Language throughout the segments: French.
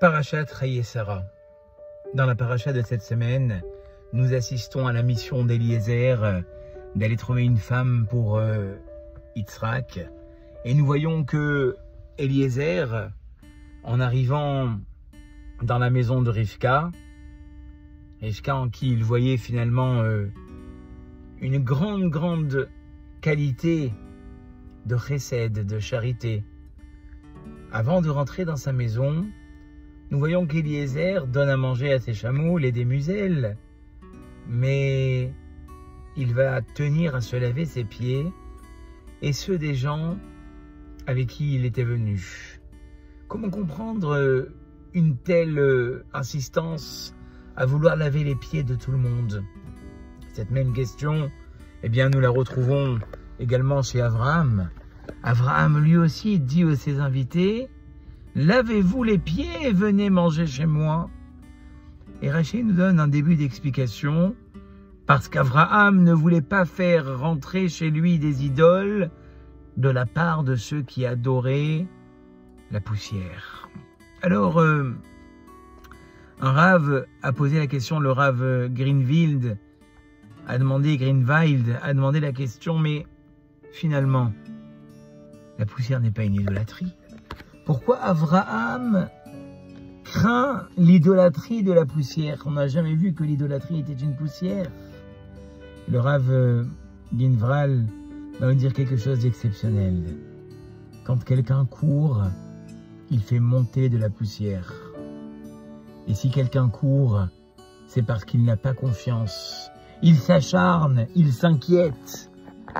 Parashat Chayei Sarah. Dans la paracha de cette semaine, nous assistons à la mission d'Eliezer d'aller trouver une femme pour Yitzhak. Et nous voyons que Eliezer, en arrivant dans la maison de Rivka en qui il voyait finalement une grande qualité de chesed, de charité. Avant de rentrer dans sa maison, nous voyons qu'Eliezer donne à manger à ses chamoules et des muselles, mais il va tenir à se laver ses pieds et ceux des gens avec qui il était venu. Comment comprendre une telle insistance à vouloir laver les pieds de tout le monde? Cette même question, eh bien, nous la retrouvons également chez Abraham. Abraham, lui aussi, dit à ses invités: lavez-vous les pieds et venez manger chez moi. Et Rachid nous donne un début d'explication, parce qu'Abraham ne voulait pas faire rentrer chez lui des idoles de la part de ceux qui adoraient la poussière. Alors, un Rav a posé la question, le Rav Greenwald a demandé la question, mais finalement, la poussière n'est pas une idolâtrie. Pourquoi Abraham craint l'idolâtrie de la poussière? On n'a jamais vu que l'idolâtrie était une poussière. Le Rav Greenwald va nous dire quelque chose d'exceptionnel. Quand quelqu'un court, il fait monter de la poussière. Et si quelqu'un court, c'est parce qu'il n'a pas confiance. Il s'acharne, il s'inquiète.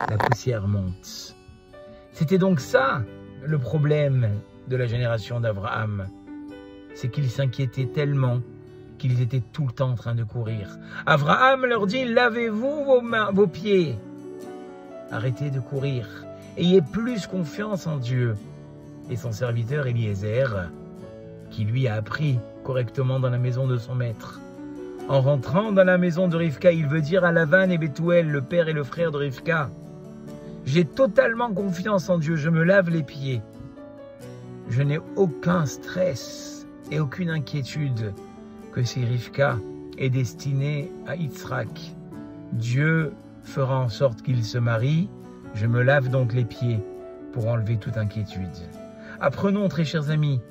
La poussière monte. C'était donc ça le problème de la génération d'Abraham. C'est qu'ils s'inquiétaient tellement qu'ils étaient tout le temps en train de courir. Abraham leur dit: lavez-vous vos pieds. Arrêtez de courir. Ayez plus confiance en Dieu. Et son serviteur Eliezer, qui lui a appris correctement dans la maison de son maître. En rentrant dans la maison de Rivka, il veut dire à Lavan et Bethuel, le père et le frère de Rivka: j'ai totalement confiance en Dieu, je me lave les pieds. Je n'ai aucun stress et aucune inquiétude que si Rivka est destinée à Yitzhak. Dieu fera en sorte qu'il se marie, je me lave donc les pieds pour enlever toute inquiétude. Apprenons, très chers amis,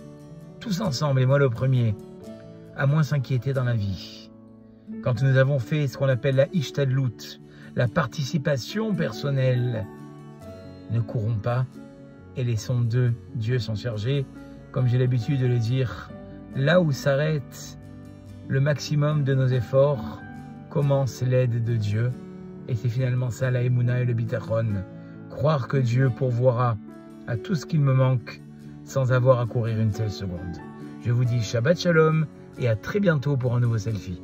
tous ensemble, et moi le premier, à moins s'inquiéter dans la vie. Quand nous avons fait ce qu'on appelle la ishtadlut, la participation personnelle, ne courons pas et laissons Dieu s'en charger. Comme j'ai l'habitude de le dire, là où s'arrête le maximum de nos efforts, commence l'aide de Dieu. Et c'est finalement ça la Emouna et le Bitachon. Croire que Dieu pourvoira à tout ce qu'il me manque sans avoir à courir une seule seconde. Je vous dis Shabbat Shalom et à très bientôt pour un nouveau selfie.